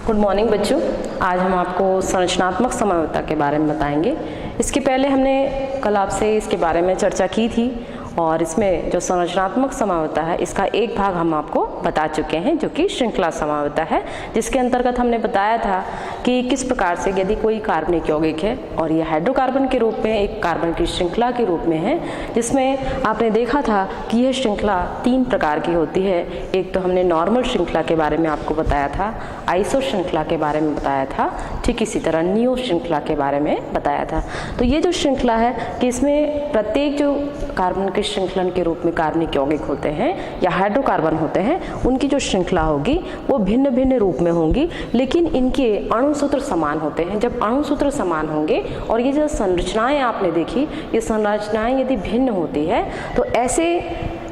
Good morning बच्चों। आज हम आपको संरचनात्मक समन्वयता के बारे में बताएंगे। इसके पहले हमने कल आपसे इसके बारे में चर्चा की थी और इसमें जो संरचनात्मक समन्वयता है इसका एक भाग हम आपको बता चुके हैं जो कि श्रृंखला समन्वयता है, जिसके अंतर्गत हमने बताया था कि किस प्रकार से यदि कोई कार्बनिक यौगिक है और ये हाइड्रोकार्बन के रूप में एक कार्बन की श्रृंखला के रूप में है, जिसमें आपने देखा था कि यह श्रृंखला 3 प्रकार की होती है। एक तो हमने नॉर्मल श्रृंखला के बारे में आपको बताया था, आइसो श्रृंखला के बारे में बताया था, ठीक इसी तरह नियो श्रृंखला के बारे में बताया था। तो ये जो श्रृंखला है कि इसमें प्रत्येक जो कार्बन के श्रृंखलन के रूप में कार्बनिक यौगिक होते हैं या हाइड्रोकार्बन होते हैं, उनकी जो श्रृंखला होगी वो भिन्न भिन्न रूप में होंगी, लेकिन इनके अणुसूत्र समान होते हैं। जब अणुसूत्र समान होंगे और ये जो संरचनाएं आपने देखी, ये संरचनाएं यदि भिन्न होती है तो ऐसे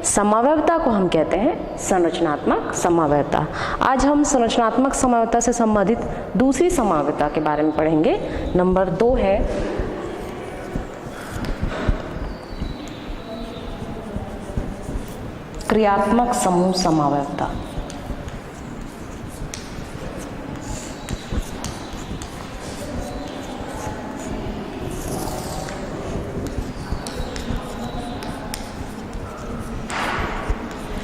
समन्वयता को हम कहते हैं संरचनात्मक समन्वयता। आज हम संरचनात्मक समन्वयता से संबंधित दूसरी समन्वयता के बारे में पढ़ेंगे। नंबर 2 है क्रियात्मक समूह समन्वयता।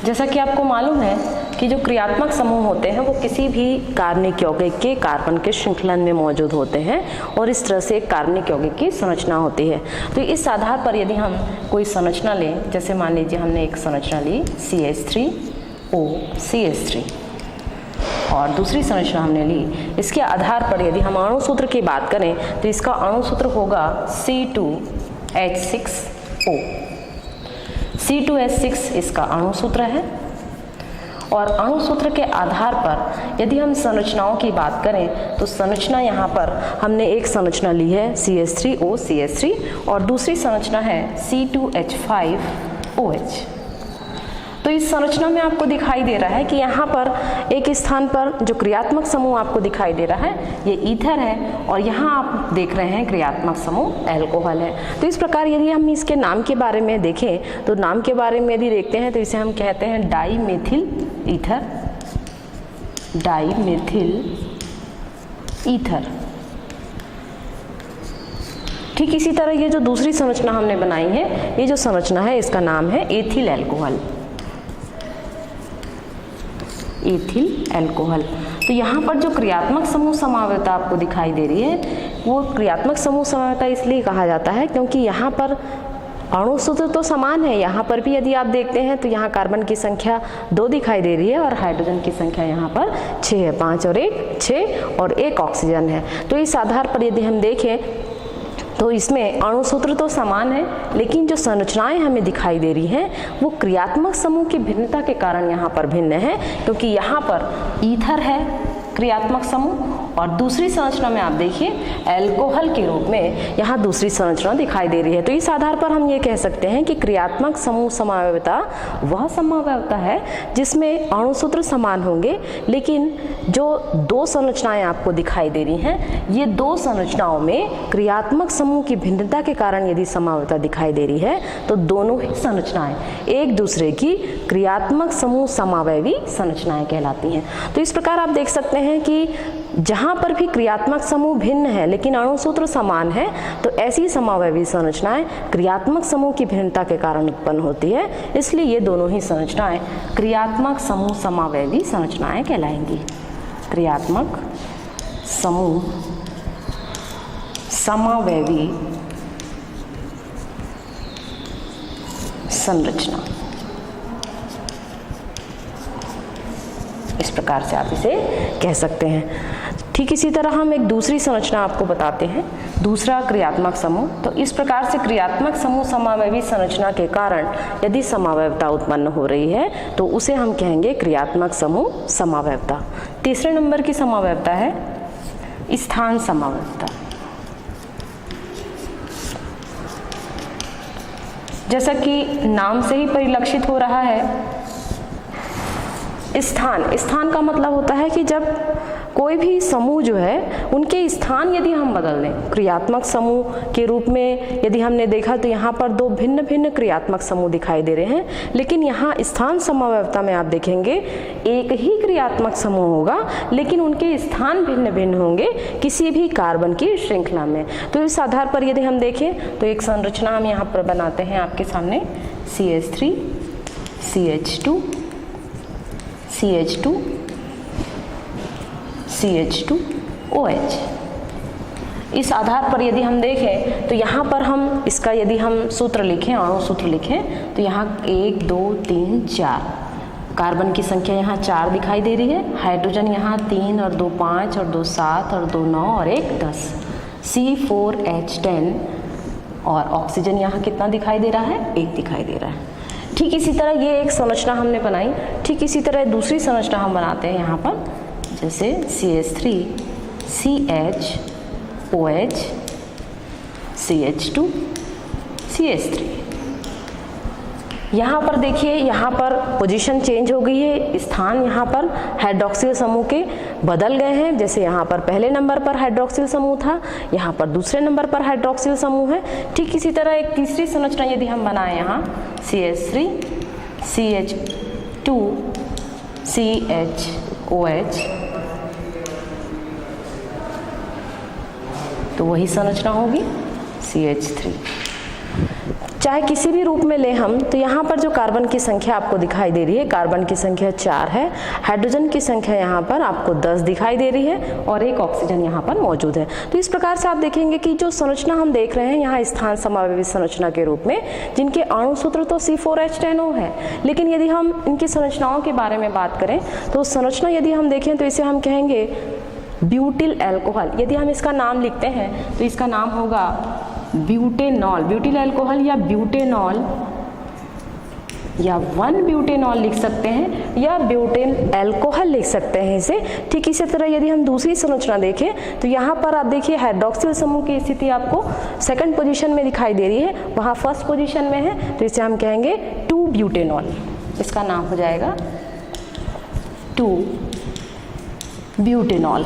जैसा कि आपको मालूम है कि जो क्रियात्मक समूह होते हैं वो किसी भी कार्बनिक यौगिक के कार्बन के श्रृंखलन में मौजूद होते हैं और इस तरह से एक कार्बनिक यौगिक की संरचना होती है। तो इस आधार पर यदि हम कोई संरचना लें, जैसे मान लीजिए हमने एक संरचना ली CH3OCH3 और दूसरी संरचना हमने ली, इसके आधार पर यदि हम अणुसूत्र की बात करें तो इसका अणुसूत्र होगा C2H6O। C2H6 इसका अणुसूत्र है और अणुसूत्र के आधार पर यदि हम संरचनाओं की बात करें तो संरचना यहाँ पर हमने एक संरचना ली है CH3OCH3 और दूसरी संरचना है C2H5OH। तो इस संरचना में आपको दिखाई दे रहा है कि यहाँ पर एक स्थान पर जो क्रियात्मक समूह आपको दिखाई दे रहा है ये ईथर है और यहाँ आप देख रहे हैं क्रियात्मक समूह एल्कोहल है। तो इस प्रकार यदि हम इसके नाम के बारे में देखें तो नाम के बारे में यदि देखते हैं तो इसे हम कहते हैं डाईमेथिल ईथर, डाईमेथिल ईथर। ठीक इसी तरह ये जो दूसरी संरचना हमने बनाई है, ये जो संरचना है इसका नाम है एथिल एल्कोहल, एथिल एल्कोहल। तो यहाँ पर जो क्रियात्मक समूह समन्वयता आपको दिखाई दे रही है वो क्रियात्मक समूह समन्वयता इसलिए कहा जाता है क्योंकि यहाँ पर अणुसूत्र तो समान है। यहाँ पर भी यदि आप देखते हैं तो यहाँ कार्बन की संख्या 2 दिखाई दे रही है और हाइड्रोजन की संख्या यहाँ पर 6 है, 5 और 1 6 और 1 ऑक्सीजन है। तो इस आधार पर यदि हम देखें तो इसमें अणुसूत्र तो समान है, लेकिन जो संरचनाएं हमें दिखाई दे रही हैं वो क्रियात्मक समूह की भिन्नता के कारण यहाँ पर भिन्न है, क्योंकि यहाँ पर ईथर है क्रियात्मक समूह और दूसरी संरचना में आप देखिए एल्कोहल के रूप में यहाँ दूसरी संरचना दिखाई दे रही है। तो इस आधार पर हम ये कह सकते हैं कि क्रियात्मक समूह समन्वयता वह समन्वयता है जिसमें अणुसूत्र समान होंगे, लेकिन जो 2 संरचनाएं आपको दिखाई दे रही हैं ये 2 संरचनाओं में क्रियात्मक समूह की भिन्नता के कारण यदि समन्वयता दिखाई दे रही है तो दोनों ही संरचनाएं एक दूसरे की क्रियात्मक समूह समन्वयी संरचनाएं कहलाती हैं। तो इस प्रकार आप देख सकते हैं कि जहाँ पर भी क्रियात्मक समूह भिन्न है लेकिन अणुसूत्र समान है तो ऐसी समन्वयी संरचनाएं क्रियात्मक समूह की भिन्नता के कारण उत्पन्न होती है, इसलिए ये दोनों ही संरचनाएं क्रियात्मक समूह समन्वयी संरचनाएं कहलाएंगी। क्रियात्मक समूह समन्वयी संरचना, इस प्रकार से आप इसे कह सकते हैं। ठीक इसी तरह हम एक दूसरी संरचना आपको बताते हैं, दूसरा क्रियात्मक समूह। तो इस प्रकार से क्रियात्मक समूह समन्वयी संरचना के कारण यदि समन्वयता उत्पन्न हो रही है तो उसे हम कहेंगे क्रियात्मक समूह समन्वयता। तीसरे नंबर की समन्वयता है स्थान समन्वयता। जैसा कि नाम से ही परिलक्षित हो रहा है, स्थान का मतलब होता है कि जब कोई भी समूह जो है उनके स्थान यदि हम बदल दें, क्रियात्मक समूह के रूप में यदि हमने देखा तो यहाँ पर दो भिन्न भिन्न क्रियात्मक समूह दिखाई दे रहे हैं, लेकिन यहाँ स्थान समव्यवस्था में आप देखेंगे एक ही क्रियात्मक समूह होगा लेकिन उनके स्थान भिन्न भिन्न होंगे किसी भी कार्बन की श्रृंखला में। तो इस आधार पर यदि हम देखें तो एक संरचना हम यहाँ पर बनाते हैं आपके सामने, CH3 CH2 CH2 CH2 OH। इस आधार पर यदि हम देखें तो यहाँ पर हम इसका यदि हम सूत्र लिखें, अणु सूत्र लिखें तो यहाँ 1 2 3 4 कार्बन की संख्या यहाँ 4 दिखाई दे रही है, हाइड्रोजन यहाँ 3 और 2 5 और 2 7 और 2 9 और 1 10, C4H10 और ऑक्सीजन यहाँ कितना दिखाई दे रहा है, 1 दिखाई दे रहा है। ठीक इसी तरह ये एक संरचना हमने बनाई, ठीक इसी तरह दूसरी संरचना हम बनाते हैं यहाँ पर, जैसे CH3 CH OH CH2 CH3। यहाँ पर देखिए, यहाँ पर पोजीशन चेंज हो गई है, स्थान यहाँ पर हाइड्रोक्सिल समूह के बदल गए हैं। जैसे यहाँ पर पहले नंबर पर हाइड्रोक्सिल समूह था, यहाँ पर दूसरे नंबर पर हाइड्रोक्सिल समूह है। ठीक इसी तरह एक तीसरी संरचना यदि हम बनाएं यहाँ, CH3 CH2 CHOH, तो वही संरचना होगी CH3। चाहे किसी भी रूप में ले हम तो यहाँ पर जो कार्बन की संख्या आपको दिखाई दे रही है, कार्बन की संख्या 4 है, हाइड्रोजन की संख्या यहाँ पर आपको 10 दिखाई दे रही है और एक ऑक्सीजन यहाँ पर मौजूद है। तो इस प्रकार से आप देखेंगे कि जो संरचना हम देख रहे हैं यहाँ स्थान समावेशी संरचना के रूप में, जिनके अणु सूत्र तो C4H10O है, लेकिन यदि हम इनकी संरचनाओं के बारे में बात करें तो संरचना यदि हम देखें तो इसे हम कहेंगे ब्यूटिल अल्कोहल। यदि हम इसका नाम लिखते हैं तो इसका नाम होगा ब्यूटेनॉल, ब्यूटिल अल्कोहल या ब्यूटेनॉल या 1 ब्यूटेनॉल लिख सकते हैं या ब्यूटेन अल्कोहल लिख सकते हैं इसे। ठीक इसी तरह यदि हम दूसरी संरचना देखें तो यहाँ पर आप देखिए हाइड्रोक्सिल समूह की स्थिति आपको सेकंड पोजीशन में दिखाई दे रही है, वहाँ फर्स्ट पोजीशन में है, तो इसे हम कहेंगे 2 ब्यूटेनॉल। इसका नाम हो जाएगा 2 ब्यूटेनॉल।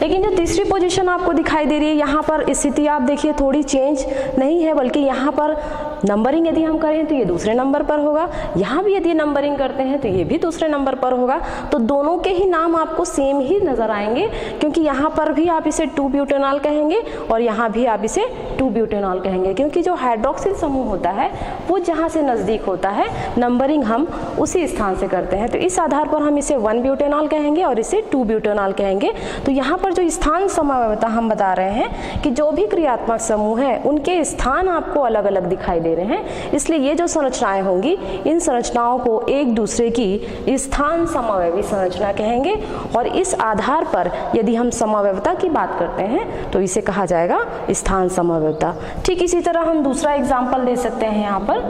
लेकिन जो तीसरी पोजीशन आपको दिखाई दे रही है, यहाँ पर स्थिति आप देखिए थोड़ी चेंज नहीं है, बल्कि यहाँ पर नंबरिंग यदि हम करें तो ये दूसरे नंबर पर होगा, यहाँ भी यदि नंबरिंग करते हैं तो ये भी दूसरे नंबर पर होगा। तो दोनों के ही नाम आपको सेम ही नजर आएंगे, क्योंकि यहाँ पर भी आप इसे 2 ब्यूटेनॉल कहेंगे और यहाँ भी आप इसे 2 ब्यूटेनॉल कहेंगे, क्योंकि जो हाइड्रोक्सिल समूह होता है वो जहाँ से नज़दीक होता है नंबरिंग हम उसी स्थान से करते हैं। तो इस आधार पर हम इसे 1 ब्यूटेनॉल कहेंगे और इसे 2 ब्यूटेनॉल कहेंगे। तो यहाँ पर जो स्थान समव्यवस्था हम बता रहे हैं कि जो भी क्रियात्मक समूह है उनके स्थान आपको अलग अलग दिखाई दे रहे हैं, इसलिए ये जो संरचनाएं होंगी इन संरचनाओं को एक दूसरे की स्थान समव्यवी संरचना कहेंगे। और इस आधार पर यदि हम समव्यवस्था की बात करते हैं तो इसे कहा जाएगा स्थान समव्यवस्था। ठीक इसी तरह हम दूसरा एग्जाम्पल दे सकते हैं यहाँ पर,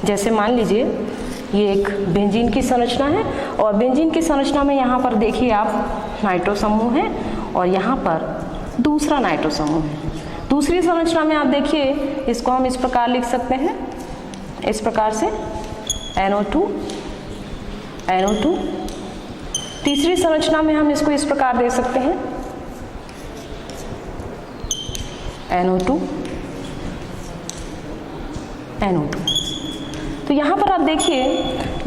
जैसे मान लीजिए ये एक बेंजीन की संरचना है और बेंजीन की संरचना में यहाँ पर देखिए आप नाइट्रो समूह है और यहाँ पर दूसरा नाइट्रो समूह है। दूसरी संरचना में आप देखिए इसको हम इस प्रकार लिख सकते हैं, इस प्रकार से NO2 NO2। तीसरी संरचना में हम इसको इस प्रकार दे सकते हैं NO2 NO2। तो यहाँ पर आप देखिए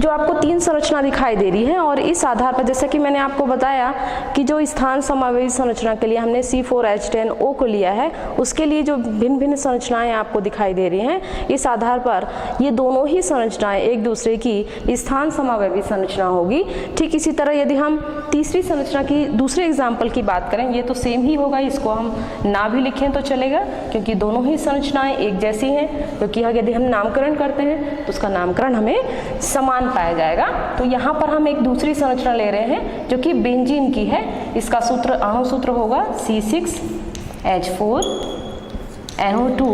जो आपको 3 संरचना दिखाई दे रही है और इस आधार पर जैसा कि मैंने आपको बताया कि जो स्थान समावेशी संरचना के लिए हमने C4H10O को लिया है, उसके लिए जो भिन्न भिन्न संरचनाएं आपको दिखाई दे रही हैं, इस आधार पर ये दोनों ही संरचनाएं एक दूसरे की स्थान समावेशी संरचना होगी। ठीक इसी तरह यदि हम तीसरी संरचना की दूसरे एग्जाम्पल की बात करें, ये तो सेम ही होगा, इसको हम ना भी लिखें तो चलेगा क्योंकि दोनों ही संरचनाएं एक जैसी हैं, क्योंकि यदि हम नामकरण करते हैं तो उसका नामकरण हमें समान पाया जाएगा। तो यहाँ पर हम एक दूसरी संरचना ले रहे हैं जो कि बेंजीन की है। इसका सूत्र अणु सूत्र होगा C6H4NO2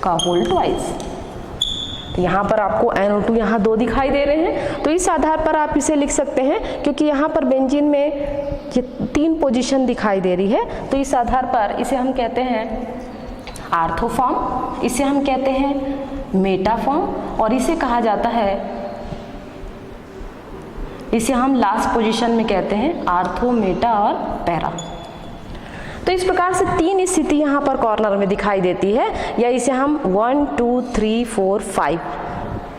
का होल ट्वाइस। तो यहाँ पर आपको NO2 यहाँ 2 दिखाई दे रहे हैं, तो इस आधार पर आप इसे लिख सकते हैं क्योंकि यहाँ पर बेंजीन में ये 3 पोजीशन दिखाई दे रही है। तो इस आधार पर इसे हम कहते हैं आर्थोफॉर्म, इसे हम कहते हैं मेटा फॉर्म, और इसे कहा जाता है, इसे हम लास्ट पोजीशन में कहते हैं आर्थो, मेटा और पैरा। तो इस प्रकार से 3 स्थिति यहाँ पर कॉर्नर में दिखाई देती है, या इसे हम 1 2 3 4 5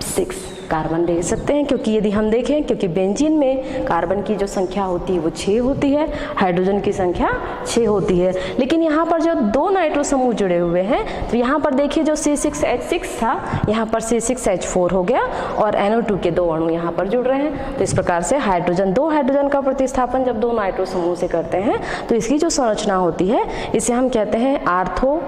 6 कार्बन ले सकते हैं, क्योंकि यदि हम देखें, क्योंकि बेंजीन में कार्बन की जो संख्या होती है वो 6 होती है, हाइड्रोजन की संख्या 6 होती है। लेकिन यहाँ पर जो 2 नाइट्रो समूह जुड़े हुए हैं, तो यहाँ पर देखिए जो C6H6 था, यहाँ पर C6H4 हो गया, और NO2 के 2 अणु यहाँ पर जुड़ रहे हैं। तो इस प्रकार से हाइड्रोजन, 2 हाइड्रोजन का प्रतिस्थापन जब 2 नाइट्रो समूह से करते हैं, तो इसकी जो संरचना होती है, इसे हम कहते हैं आर्थो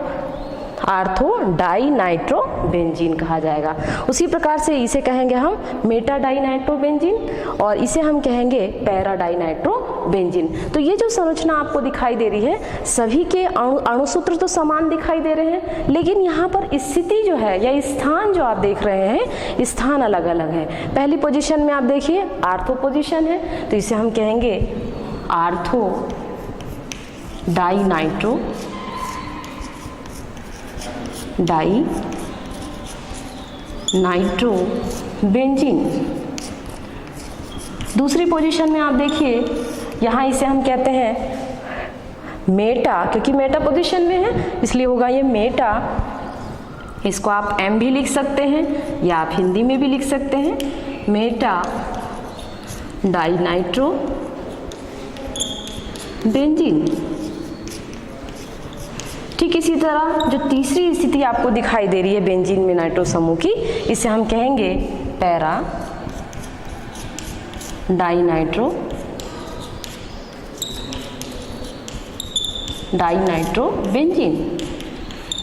डाई नाइट्रो बेंजीन कहा जाएगा। उसी प्रकार से इसे कहेंगे हम मेटा डाई नाइट्रो बेंजीन, और इसे हम कहेंगे पैरा डाई नाइट्रो बेंजीन। तो ये जो संरचना आपको दिखाई दे रही है, सभी के अणुसूत्र तो समान दिखाई दे रहे हैं, लेकिन यहाँ पर स्थिति जो है या स्थान जो आप देख रहे हैं, स्थान अलग अलग है। पहली पोजीशन में आप देखिए आर्थो पोजीशन है, तो इसे हम कहेंगे आर्थो डाई नाइट्रो बेंजीन। दूसरी पोजीशन में आप देखिए, यहाँ इसे हम कहते हैं मेटा, क्योंकि मेटा पोजीशन में है इसलिए होगा ये मेटा। इसको आप M भी लिख सकते हैं या आप हिंदी में भी लिख सकते हैं, मेटा डाई नाइट्रो बेंजीन। ठीक इसी तरह जो तीसरी स्थिति आपको दिखाई दे रही है बेंजीन में नाइट्रो समूह की, इसे हम कहेंगे पैरा डाई नाइट्रो बेंजीन।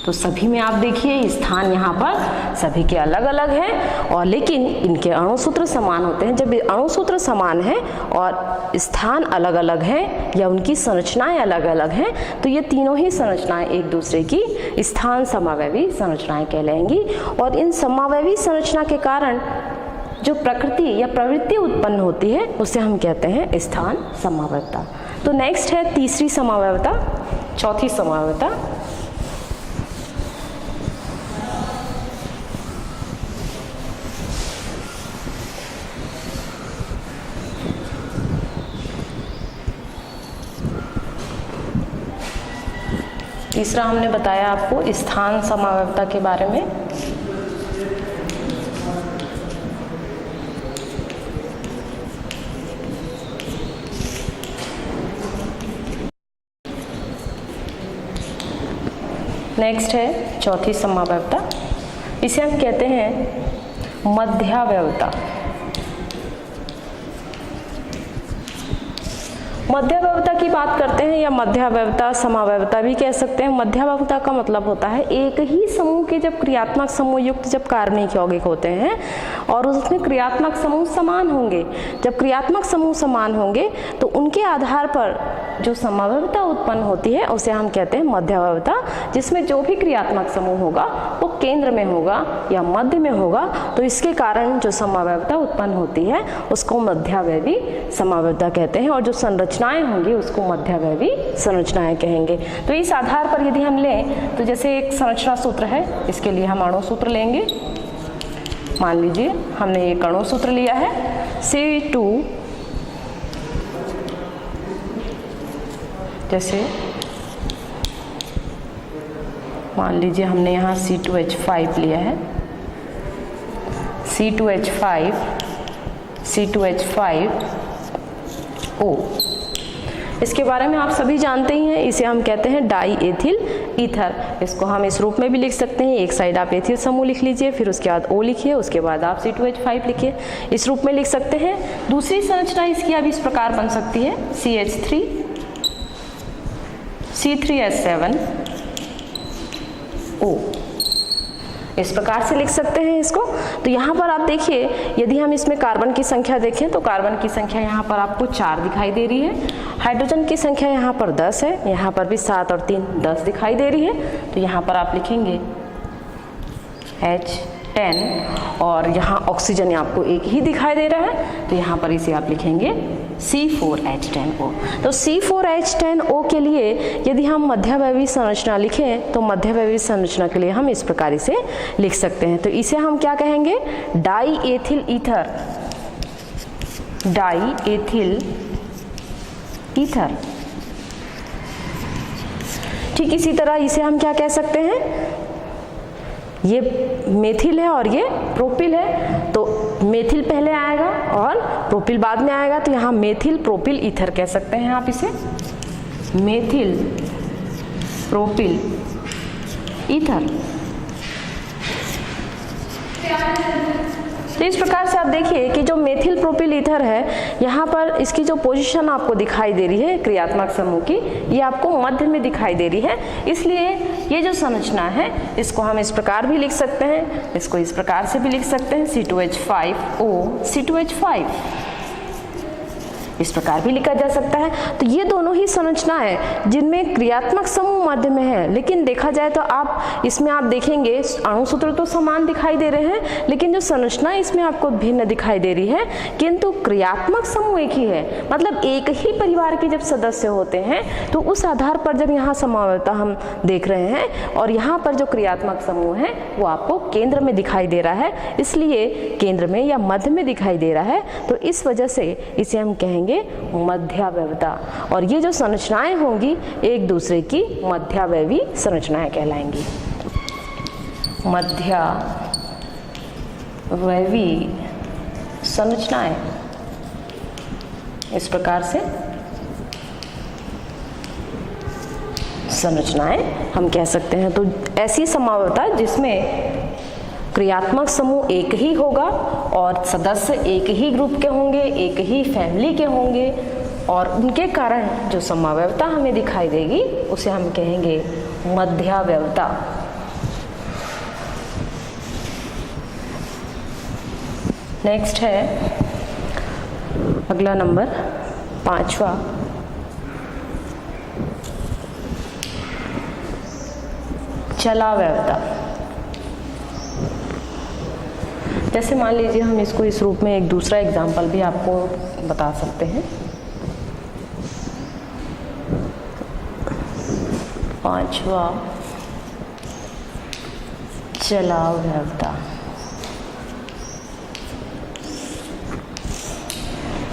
तो सभी में आप देखिए स्थान यहाँ पर सभी के अलग अलग हैं, और लेकिन इनके अणुसूत्र समान होते हैं। जब अणुसूत्र समान है और स्थान अलग अलग हैं या उनकी संरचनाएं अलग अलग हैं, तो ये तीनों ही संरचनाएं एक दूसरे की स्थान समावयवी संरचनाएं कहलाएंगी। और इन समावयवी संरचना के कारण जो प्रकृति या प्रवृत्ति उत्पन्न होती है, उसे हम कहते हैं स्थान समावयवता। तो नेक्स्ट है तीसरी समावयवता, चौथी समावयवता। तीसरा हमने बताया आपको स्थान समावयवता के बारे में। नेक्स्ट है चौथी समावयवता, इसे हम कहते हैं मध्यावयवता। मध्यावयवता की बात करते हैं, या मध्यावयवता समावयवता भी कह सकते हैं। मध्यावयवता का मतलब होता है एक ही समूह के जब क्रियात्मक समूह युक्त जब कार्बनिक यौगिक होते हैं और उसमें क्रियात्मक समूह समान होंगे। जब क्रियात्मक समूह समान होंगे तो उनके आधार पर जो समावयवता उत्पन्न होती है उसे हम कहते हैं मध्यावयवता, जिसमें जो भी क्रियात्मक समूह होगा वो केंद्र में होगा या मध्य में होगा, तो इसके कारण जो समावयवता उत्पन्न होती है उसको मध्यावयवी समावयवता कहते हैं, और जो संरचनाएं होंगी उसको मध्यावयवी संरचनाएं कहेंगे। तो इस आधार पर यदि हम लें, तो जैसे एक संरचना सूत्र है, इसके लिए हम अणु सूत्र लेंगे। मान लीजिए हमने एक अणु सूत्र लिया है C2, जैसे मान लीजिए हमने यहाँ C2H5 लिया है, C2H5O। इसके बारे में आप सभी जानते ही हैं, इसे हम कहते हैं डाई एथिल ईथर। इसको हम इस रूप में भी लिख सकते हैं, एक साइड आप एथिल समूह लिख लीजिए, फिर उसके बाद O लिखिए, उसके बाद आप C2H5 लिखिए, इस रूप में लिख सकते हैं। दूसरी संरचना इसकी अब इस प्रकार बन सकती है CH3 C3H7O, इस प्रकार से लिख सकते हैं इसको। तो यहाँ पर आप देखिए, यदि हम इसमें कार्बन की संख्या देखें तो कार्बन की संख्या यहाँ पर आपको 4 दिखाई दे रही है, हाइड्रोजन की संख्या यहाँ पर 10 है, यहाँ पर भी 7 और 3 10 दिखाई दे रही है। तो यहाँ पर आप लिखेंगे H 10 और यहाँ ऑक्सीजन आपको एक ही दिखाई दे रहा है, तो यहाँ पर इसे आप लिखेंगे C4H10O। तो C4H10O के लिए यदि हम मध्यावयवी संरचना लिखें तो मध्यावयवी संरचना के लिए हम इस प्रकार इसे लिख सकते हैं। तो इसे हम क्या कहेंगे, die ethyl ether, die ethyl ether. ठीक इसी तरह इसे हम क्या कह सकते हैं, ये मेथिल है और ये प्रोपिल है, तो मेथिल पहले आएगा और प्रोपिल बाद में आएगा, तो यहाँ मेथिल प्रोपिल ईथर कह सकते हैं आप इसे, मेथिल प्रोपिल ईथर। तो इस प्रकार से आप देखिए कि जो मेथिल प्रोपिल ईथर है, यहाँ पर इसकी जो पोजीशन आपको दिखाई दे रही है क्रियात्मक समूह की, ये आपको मध्य में दिखाई दे रही है, इसलिए ये जो संरचना है इसको हम इस प्रकार भी लिख सकते हैं, इसको इस प्रकार से भी लिख सकते हैं C2H5O C2H5, इस प्रकार भी लिखा जा सकता है। तो ये दोनों ही संरचनाएं जिनमें क्रियात्मक समूह मध्य में है, लेकिन देखा जाए तो आप इसमें आप देखेंगे अणुसूत्र तो समान दिखाई दे रहे हैं, लेकिन जो संरचना इसमें आपको भिन्न दिखाई दे रही है, किंतु क्रियात्मक समूह एक ही है। मतलब एक ही परिवार के जब सदस्य होते हैं तो उस आधार पर जब यहाँ समावयवता हम देख रहे हैं, और यहाँ पर जो क्रियात्मक समूह है वो आपको केंद्र में दिखाई दे रहा है, इसलिए केंद्र में या मध्य में दिखाई दे रहा है, तो इस वजह से इसे हम कहेंगे मध्यावयवता। और ये जो संरचनाएं होंगी एक दूसरे की मध्यावयवी संरचनाएं कहलाएंगी, मध्यावयवी संरचनाएं। इस प्रकार से संरचनाएं हम कह सकते हैं। तो ऐसी समावयवता जिसमें क्रियात्मक समूह एक ही होगा और सदस्य एक ही ग्रुप के होंगे, एक ही फैमिली के होंगे, और उनके कारण जो समावयवता हमें दिखाई देगी उसे हम कहेंगे मध्यावयवता। नेक्स्ट है अगला नंबर 5वां, चलावयवता। जैसे मान लीजिए हम इसको इस रूप में एक दूसरा एग्जाम्पल भी आपको बता सकते हैं। 5वां चलावयवता।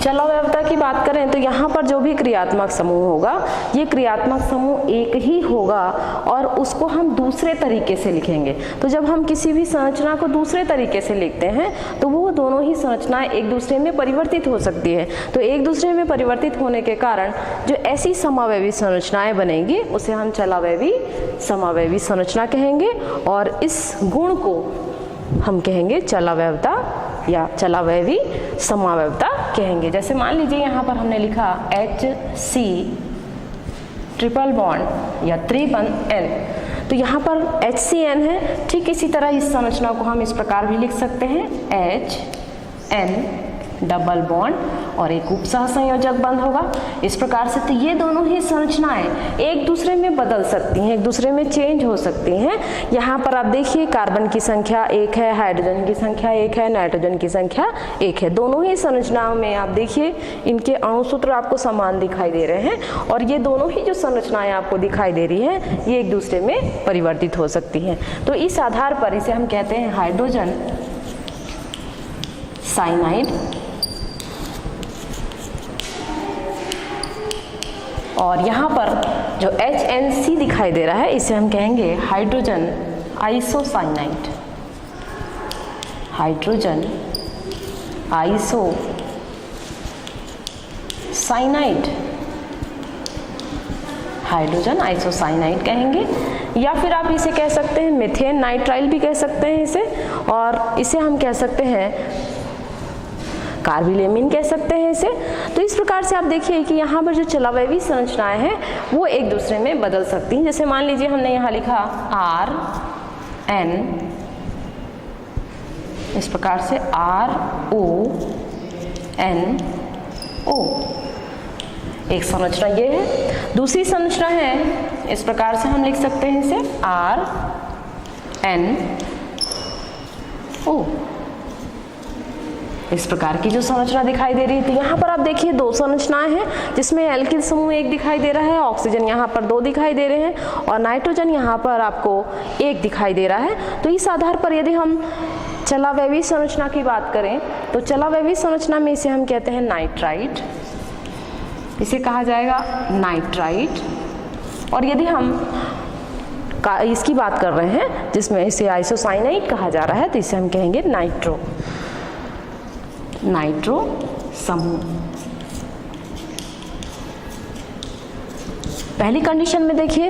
चलावयवता की बात करें तो यहाँ पर जो भी क्रियात्मक समूह होगा, ये क्रियात्मक समूह एक ही होगा और उसको हम दूसरे तरीके से लिखेंगे। तो जब हम किसी भी संरचना को दूसरे तरीके से लिखते हैं तो वो दोनों ही संरचनाएं एक दूसरे में परिवर्तित हो सकती है। तो एक दूसरे में परिवर्तित होने के कारण जो ऐसी समावयवी संरचनाएं बनेंगी उसे हम चलावयवी समावयवी संरचना कहेंगे, और इस गुण को हम कहेंगे चलावयवता या चलावयवी समावयवता कहेंगे। जैसे मान लीजिए यहाँ पर हमने लिखा HC ट्रिपल बॉन्ड या 3N, तो यहाँ पर HCN है। ठीक इसी तरह इस संरचना को हम इस प्रकार भी लिख सकते हैं HN डबल बॉन्ड और एक उपसह संयोजक बंध होगा। इस प्रकार से तो ये दोनों ही संरचनाएं एक दूसरे में बदल सकती हैं, एक दूसरे में चेंज हो सकती हैं। यहाँ पर आप देखिए कार्बन की संख्या 1 है, हाइड्रोजन की संख्या 1 है, नाइट्रोजन की संख्या 1 है। दोनों ही संरचनाओं में आप देखिए इनके अणुसूत्र आपको समान दिखाई दे रहे हैं, और ये दोनों ही जो संरचनाएं आपको दिखाई दे रही हैं ये एक दूसरे में परिवर्तित हो सकती हैं। तो इस आधार पर इसे हम कहते हैं हाइड्रोजन साइनाइड, और यहाँ पर जो HNC दिखाई दे रहा है इसे हम कहेंगे hydrogen isocyanide, hydrogen isocyanide, hydrogen isocyanide कहेंगे। या फिर आप इसे कह सकते हैं मीथेन नाइट्राइल भी कह सकते हैं इसे, और इसे हम कह सकते हैं कार्बिलेमिन कह सकते हैं इसे। तो इस प्रकार से आप देखिए कि यहाँ पर जो चलावयवी संरचनाएं हैं वो एक दूसरे में बदल सकती हैं। जैसे मान लीजिए हमने यहाँ लिखा RN, इस प्रकार से RONO, एक संरचना ये है। दूसरी संरचना है इस प्रकार से हम लिख सकते हैं इसे RN ओ। इस प्रकार की जो संरचना दिखाई दे रही है। तो यहाँ पर आप देखिए दो संरचनाएं हैं जिसमें एल्किल समूह एक दिखाई दे रहा है, ऑक्सीजन यहाँ पर दो दिखाई दे रहे हैं और नाइट्रोजन यहाँ पर आपको एक दिखाई दे रहा है। तो इस आधार पर यदि हम चलावैवी संरचना की बात करें तो चलावैवी संरचना में इसे हम कहते हैं नाइट्राइट, इसे कहा जाएगा नाइट्राइट। और यदि हम इसकी बात कर रहे हैं जिसमें इसे आइसोसाइनाइड कहा जा रहा है तो इसे हम कहेंगे नाइट्रो समूह। पहली कंडीशन में देखिए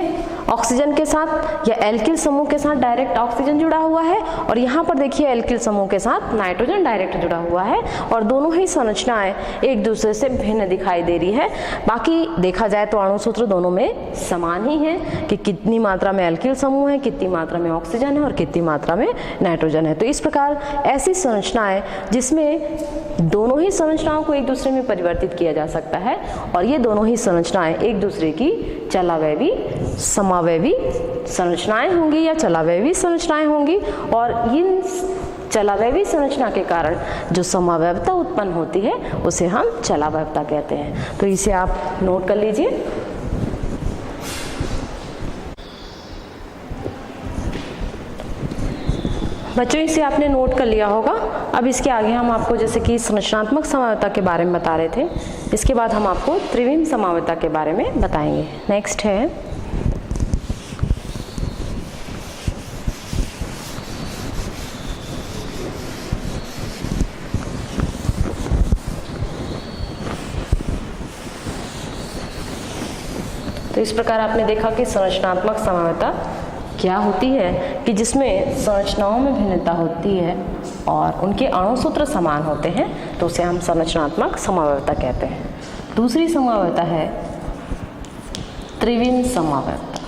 ऑक्सीजन के साथ या एल्किल समूह के साथ डायरेक्ट ऑक्सीजन जुड़ा हुआ है और यहाँ पर देखिए एल्किल समूह के साथ नाइट्रोजन डायरेक्ट जुड़ा हुआ है और दोनों ही संरचनाएं एक दूसरे से भिन्न दिखाई दे रही है। बाकी देखा जाए तो अणुसूत्र दोनों में समान ही है कि कितनी मात्रा में एल्किल समूह है, कितनी मात्रा में ऑक्सीजन है और कितनी मात्रा में नाइट्रोजन है। तो इस प्रकार ऐसी संरचनाएं जिसमें दोनों ही संरचनाओं को एक दूसरे में परिवर्तित किया जा सकता है और ये दोनों ही संरचनाएं एक दूसरे की चलावैवी समावैवी संरचनाएं होंगी या चलावैवी संरचनाएं होंगी और इन चलावैवी संरचना के कारण जो समावैवता उत्पन्न होती है उसे हम चलावैवता कहते हैं। तो इसे आप नोट कर लीजिए। बच्चों इसे आपने नोट कर लिया होगा। अब इसके आगे हम आपको जैसे कि संरचनात्मक समावैवता के बारे में बता रहे थे, इसके बाद हम आपको त्रिविम समावैवता के बारे में बताएंगे। नेक्स्ट है तो इस प्रकार आपने देखा कि संरचनात्मक समावैवता क्या होती है कि जिसमें संरचनाओं में भिन्नता होती है और उनके अणुसूत्र समान होते हैं तो उसे हम संरचनात्मक समावैवता कहते हैं। दूसरी समावैवता है त्रिविम समावैवता।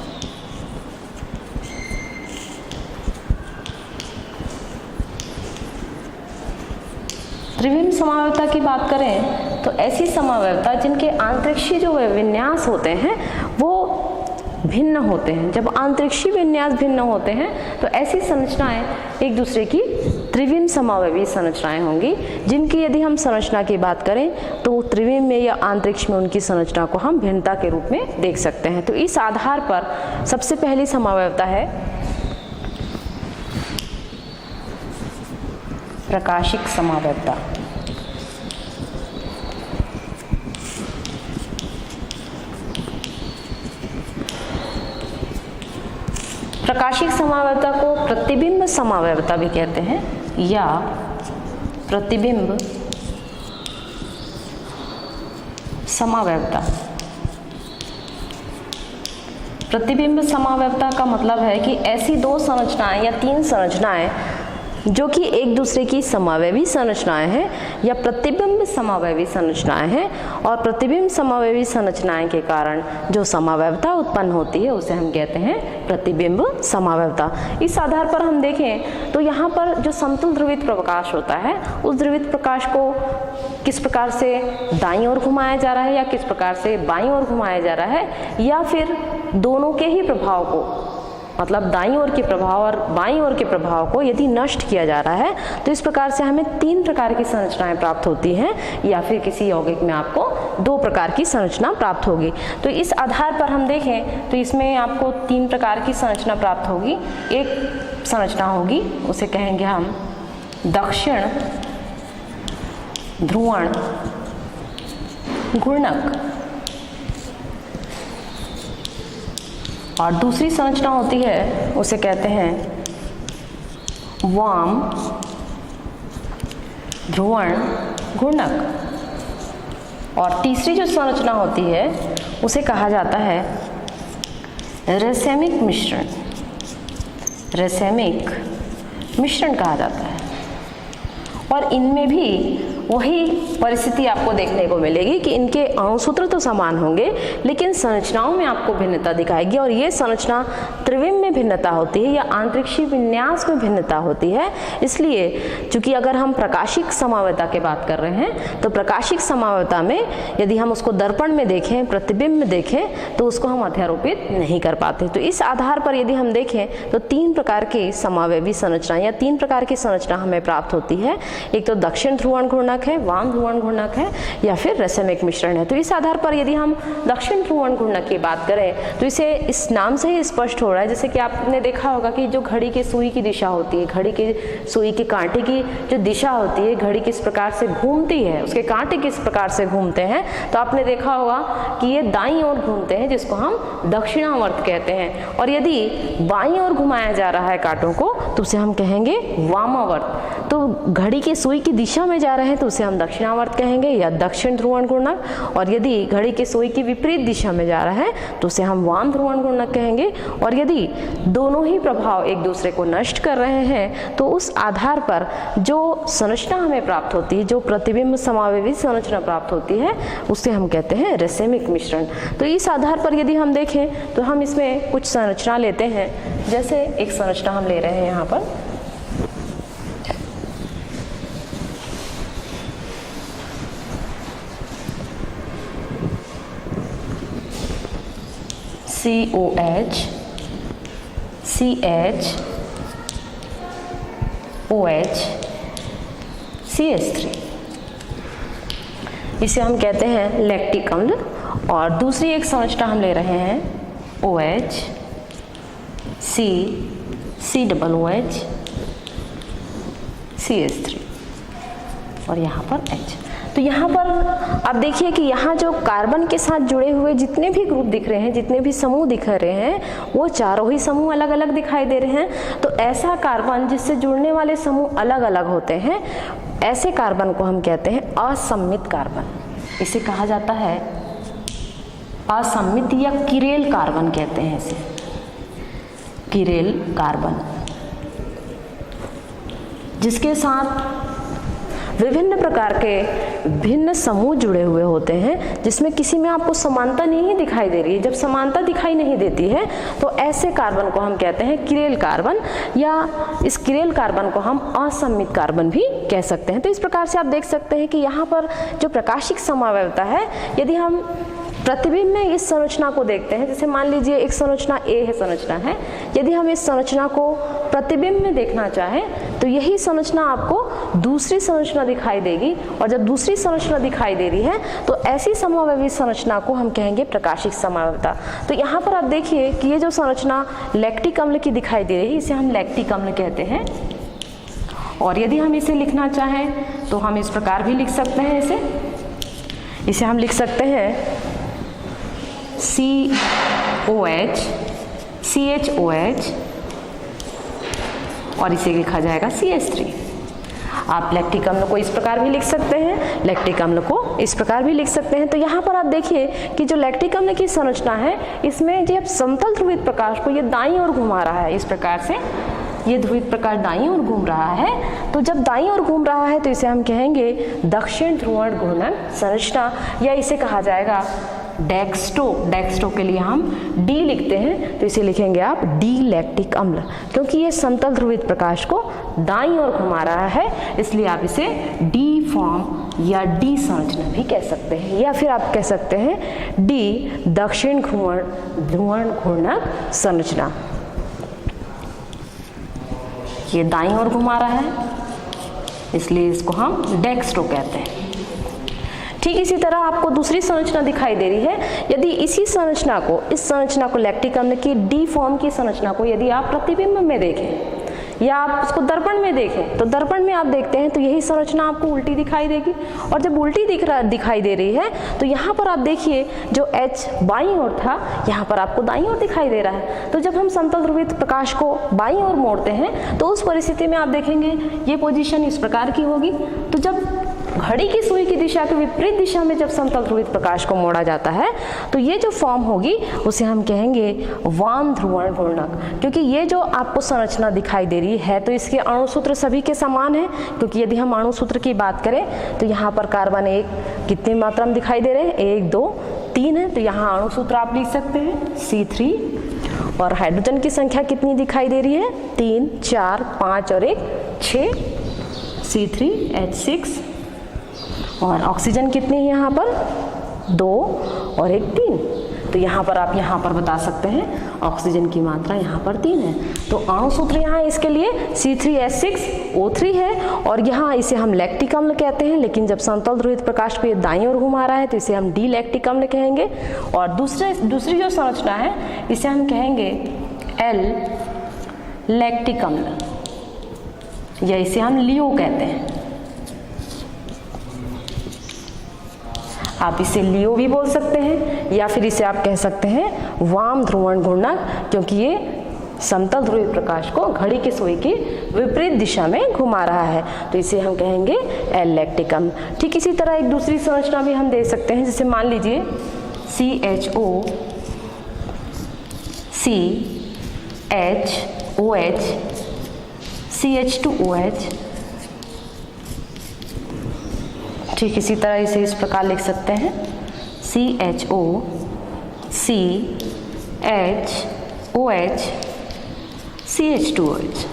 त्रिविम समावैवता की बात करें तो ऐसी समावैवता जिनके आंतरिक्षीय जो विन्यास होते हैं वो भिन्न होते हैं। जब आंतरिक्षीय विन्यास भिन्न होते हैं तो ऐसी संरचनाएं एक दूसरे की त्रिविम समावैवी संरचनाएं होंगी, जिनकी यदि हम संरचना की बात करें तो त्रिविम में या अंतरिक्ष में उनकी संरचना को हम भिन्नता के रूप में देख सकते हैं। तो इस आधार पर सबसे पहली समावैवता है प्रकाशिक समावैवता। प्रकाशिक समावैवता को प्रतिबिंब समावैवता भी कहते हैं या प्रतिबिंब समावैवता। प्रतिबिंब समावैवता का मतलब है कि ऐसी दो संरचनाएं या तीन संरचनाएं जो कि एक दूसरे की समावैवी संरचनाएं हैं या प्रतिबिंब समावैवी संरचनाएं हैं और प्रतिबिंब समावैवी संरचनाएं के कारण जो समावैवता उत्पन्न होती है उसे हम कहते हैं प्रतिबिंब समावैवता। इस आधार पर हम देखें तो यहाँ पर जो समतल ध्रुवित प्रकाश होता है उस ध्रुवित प्रकाश को किस प्रकार से दाईं ओर घुमाया जा रहा है या किस प्रकार से बाईं ओर घुमाया जा रहा है या फिर दोनों के ही प्रभाव को, मतलब दाईं ओर के प्रभाव और बाईं ओर के प्रभाव को यदि नष्ट किया जा रहा है तो इस प्रकार से हमें तीन प्रकार की संरचनाएं प्राप्त होती हैं या फिर किसी यौगिक में आपको दो प्रकार की संरचना प्राप्त होगी। तो इस आधार पर हम देखें तो इसमें आपको तीन प्रकार की संरचना प्राप्त होगी। एक संरचना होगी उसे कहेंगे हम दक्षिण ध्रुवण घूर्णक और दूसरी संरचना होती है उसे कहते हैं वाम ध्रुवण घूर्णक और तीसरी जो संरचना होती है उसे कहा जाता है रेसेमिक मिश्रण। रेसेमिक मिश्रण कहा जाता है और इनमें भी वही परिस्थिति आपको देखने को मिलेगी कि इनके अणुसूत्र तो समान होंगे लेकिन संरचनाओं में आपको भिन्नता दिखाएगी और ये संरचना त्रिविम में भिन्नता होती है या आंतरिक्षीय विन्यास में भिन्नता होती है। इसलिए चूंकि अगर हम प्रकाशिक समावयवता की बात कर रहे हैं तो प्रकाशिक समावयवता में यदि हम उसको दर्पण में देखें, प्रतिबिंब में देखें, तो उसको हम अध्यारोपित नहीं कर पाते। तो इस आधार पर यदि हम देखें तो 3 प्रकार की समावयवी संरचना या 3 प्रकार की संरचना हमें प्राप्त होती है। एक तो दक्षिण ध्रुवण घूर्णक है, वाम ध्रुवण घूर्णक है या फिर रेसेमिक मिश्रण है। तो इस आधार पर यदि हम दक्षिण ध्रुवण घूर्णक की बात करें तो इसे इस नाम से ही स्पष्ट हो रहा है, जैसे कि आपने देखा होगा कि जो घड़ी की सुई की दिशा होती है, घड़ी की सुई के कांटे की जो दिशा होती है, घड़ी किस प्रकार से घूमती है, उसके कांटे किस प्रकार से घूमते हैं, तो आपने देखा होगा कि ये दाईं ओर घूमते हैं, जिसको हम दक्षिणावर्त कहते हैं। और यदि बाईं ओर घुमाया जा रहा है कांटों को तो उसे हम कहेंगे वामावर्त। तो घड़ी की सुई की दिशा में जा रहे हैं तो उसे हम दक्षिणावर्त कहेंगे या दक्षिण ध्रुवण घूर्णक, और यदि घड़ी की सुई की विपरीत दिशा में जा रहा है तो उसे हम वाम ध्रुवण घूर्णक कहेंगे। और यदि दोनों ही प्रभाव एक दूसरे को नष्ट कर रहे हैं तो उस आधार पर जो संरचना हमें प्राप्त होती है, जो प्रतिबिंब समावयवी संरचना प्राप्त होती है, उसे हम कहते हैं रेसेमिक मिश्रण। तो इस आधार पर यदि हम देखें तो हम इसमें कुछ संरचना लेते हैं। जैसे एक संरचना हम ले रहे हैं यहाँ पर, COH, CH, OH, CH3, इसे हम कहते हैं लैक्टिक अम्ल। और दूसरी एक संरचना हम ले रहे हैं OH, C, COOH, CH3 और यहाँ पर H। तो यहाँ पर आप देखिए कि यहाँ जो कार्बन के साथ जुड़े हुए जितने भी ग्रुप दिख रहे हैं, जितने भी समूह दिख रहे हैं, वो चारों ही समूह अलग अलग दिखाई दे रहे हैं। तो ऐसा कार्बन जिससे जुड़ने वाले समूह अलग अलग होते हैं, ऐसे कार्बन को हम कहते हैं असम्मित कार्बन। इसे कहा जाता है असम्मित या किरेल कार्बन कहते हैं इसे, किरेल कार्बन, जिसके साथ विभिन्न प्रकार के भिन्न समूह जुड़े हुए होते हैं, जिसमें किसी में आपको समानता नहीं दिखाई दे रही है। जब समानता दिखाई नहीं देती है तो ऐसे कार्बन को हम कहते हैं किरेल कार्बन, या इस किरेल कार्बन को हम असम्मित कार्बन भी कह सकते हैं। तो इस प्रकार से आप देख सकते हैं कि यहाँ पर जो प्रकाशिक समावयवता है, यदि हम प्रतिबिंब में इस संरचना को देखते हैं, जैसे मान लीजिए एक संरचना ए है, संरचना है, यदि हम इस संरचना को प्रतिबिंब में देखना चाहें तो यही संरचना आपको दूसरी संरचना दिखाई देगी। और जब दूसरी संरचना दिखाई दे रही है तो ऐसी समावयवी संरचना को हम कहेंगे प्रकाशिक समावयवता। तो यहाँ पर आप देखिए कि ये जो संरचना लैक्टिक अम्ल की दिखाई दे रही है, इसे हम लैक्टिक अम्ल कहते हैं। और यदि हम इसे लिखना चाहें तो हम इस प्रकार भी लिख सकते हैं, इसे हम लिख सकते हैं COH, CHOH और इसे लिखा जाएगा CH3। आप लैक्टिक अम्ल को इस प्रकार भी लिख सकते हैं, लैक्टिक अम्ल को इस प्रकार भी लिख सकते हैं। तो यहाँ पर आप देखिए कि जो लैक्टिक अम्ल की संरचना है, इसमें जब समतल ध्रुवित प्रकाश को ये दाईं ओर घुमा रहा है, इस प्रकार से ये ध्रुवित प्रकाश दाईं ओर घूम रहा है, तो जब दाईं ओर घूम रहा है तो इसे हम कहेंगे दक्षिण ध्रुवण घूर्णन संरचना, या इसे कहा जाएगा डेक्स्टो। डेक्स्टो के लिए हम डी लिखते हैं, तो इसे लिखेंगे आप डी लैक्टिक अम्ल, क्योंकि ये समतल ध्रुवित प्रकाश को दाईं ओर घुमा रहा है, इसलिए आप इसे डी फॉर्म या डी संरचना भी कह सकते हैं, या फिर आप कह सकते हैं डी दक्षिण ध्रुवण घूर्णक संरचना। ये दाईं ओर घुमा रहा है, इसलिए इसको हम डेक्स्टो कहते हैं। ठीक इसी तरह आपको दूसरी संरचना दिखाई दे रही है। यदि इसी संरचना को, इस संरचना को लैक्टिक अम्ल की डी फॉर्म की संरचना को यदि आप प्रतिबिंब में देखें या आप उसको दर्पण में देखें, तो दर्पण में आप देखते हैं तो यही संरचना आपको उल्टी दिखाई देगी। और जब उल्टी दिखाई दे रही है तो यहाँ पर आप देखिए जो H बाईं ओर था, यहाँ पर आपको दाईं ओर दिखाई दे रहा है। तो जब हम समतल ध्रुवित प्रकाश को बाईं ओर मोड़ते हैं तो उस परिस्थिति में आप देखेंगे ये पोजीशन इस प्रकार की होगी। तो जब घड़ी की सुई की दिशा के विपरीत दिशा में जब समतल ध्रुवित प्रकाश को मोड़ा जाता है तो ये जो फॉर्म होगी उसे हम कहेंगे वाम ध्रुवण घूर्णक, क्योंकि ये जो आपको संरचना दिखाई दे रही है तो इसके अणुसूत्र सभी के समान है। क्योंकि यदि हम अणुसूत्र की बात करें तो यहाँ पर कार्बन एक कितनी मात्रा में दिखाई दे रहे हैं, 1 2 3 है, तो यहाँ अणुसूत्र आप लिख सकते हैं C3। और हाइड्रोजन की संख्या कितनी दिखाई दे रही है? 3, 4, 5 और 1 6 C3H6। और ऑक्सीजन कितनी है यहाँ पर? 2 और 1 3। तो यहाँ पर आप यहाँ पर बता सकते हैं ऑक्सीजन की मात्रा यहाँ पर 3 है। तो अणु सूत्र यहाँ इसके लिए C3H6O3 है और यहाँ इसे हम लैक्टिक अम्ल कहते हैं, लेकिन जब समतल ध्रुवित प्रकाश को ये दाईं ओर घुमा रहा है तो इसे हम डी लैक्टिक अम्ल कहेंगे। और दूसरी जो संरचना है इसे हम कहेंगे एल लैक्टिक अम्ल, या इसे हम लियो कहते हैं। आप इसे लियो भी बोल सकते हैं या फिर इसे आप कह सकते हैं वाम ध्रुवण घूर्णक, क्योंकि ये समतल ध्रुवीय प्रकाश को घड़ी के सुई की विपरीत दिशा में घुमा रहा है, तो इसे हम कहेंगे एल लैक्टिक अम्ल। ठीक इसी तरह एक दूसरी संरचना भी हम दे सकते हैं, जैसे मान लीजिए CHO CHOH CH2OH। ठीक इसी तरह इसे इस प्रकार लिख सकते हैं CHO CHOH CH2OH।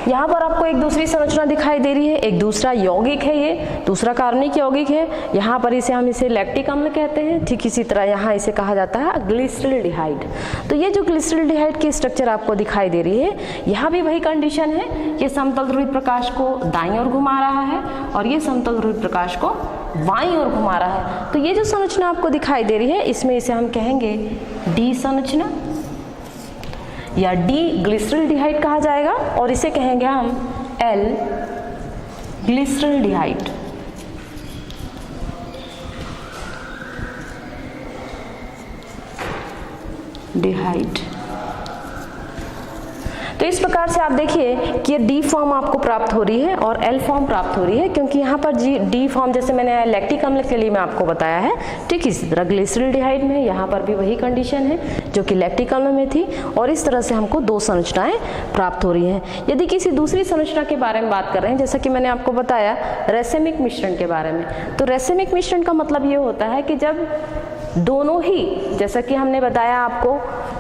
यहाँ पर आपको एक दूसरी संरचना दिखाई दे रही है, एक दूसरा यौगिक है, ये दूसरा कार्बनिक यौगिक है। यहाँ पर हम इसे लैक्टिक अम्ल कहते हैं। ठीक इसी तरह यहाँ इसे कहा जाता है ग्लिसरल्डिहाइड। तो ये जो ग्लिसरल्डिहाइड की स्ट्रक्चर आपको दिखाई दे रही है, यहाँ भी वही कंडीशन है, ये समतल ध्रुवित प्रकाश को दाईं ओर घुमा रहा है और ये समतल ध्रुवित प्रकाश को बाईं ओर घुमा रहा है। तो ये जो संरचना आपको दिखाई दे रही है, इसमें इसे हम कहेंगे डी संरचना या डी ग्लिसरल्डिहाइड कहा जाएगा, और इसे कहेंगे हम एल ग्लिसरल्डिहाइड। डिहाइड। तो इस प्रकार से आप देखिए कि ये डी फॉर्म आपको प्राप्त हो रही है और एल फॉर्म प्राप्त हो रही है, क्योंकि यहाँ पर डी फॉर्म जैसे मैंने लैक्टिक अम्ल के लिए मैं आपको बताया है, ठीक इसी तरह ग्लिसरल्डिहाइड में यहाँ पर भी वही कंडीशन है जो कि लैक्टिक अम्ल में थी, और इस तरह से हमको 2 संरचनाएं प्राप्त हो रही हैं। यदि किसी दूसरी संरचना के बारे में बात कर रहे हैं, जैसा कि मैंने आपको बताया रैसेमिक मिश्रण के बारे में, तो रैसेमिक मिश्रण का मतलब ये होता है कि जब दोनों ही, जैसा कि हमने बताया आपको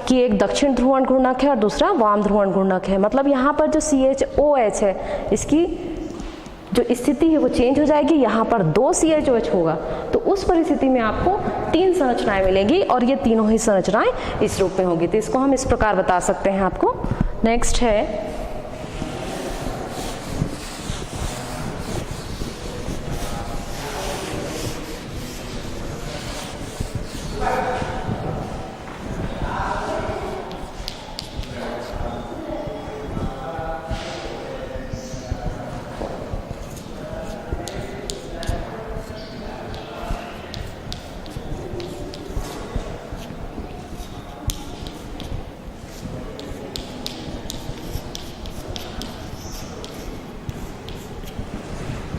कि एक दक्षिण ध्रुवण घूर्णक है और दूसरा वाम ध्रुवण घूर्णक है, मतलब यहाँ पर जो CHOH है इसकी जो स्थिति है वो चेंज हो जाएगी, यहाँ पर 2 CHOH होगा, तो उस परिस्थिति में आपको 3 संरचनाएं मिलेंगी और ये तीनों ही संरचनाएं इस रूप में होगी। तो इसको हम इस प्रकार बता सकते हैं आपको। नेक्स्ट है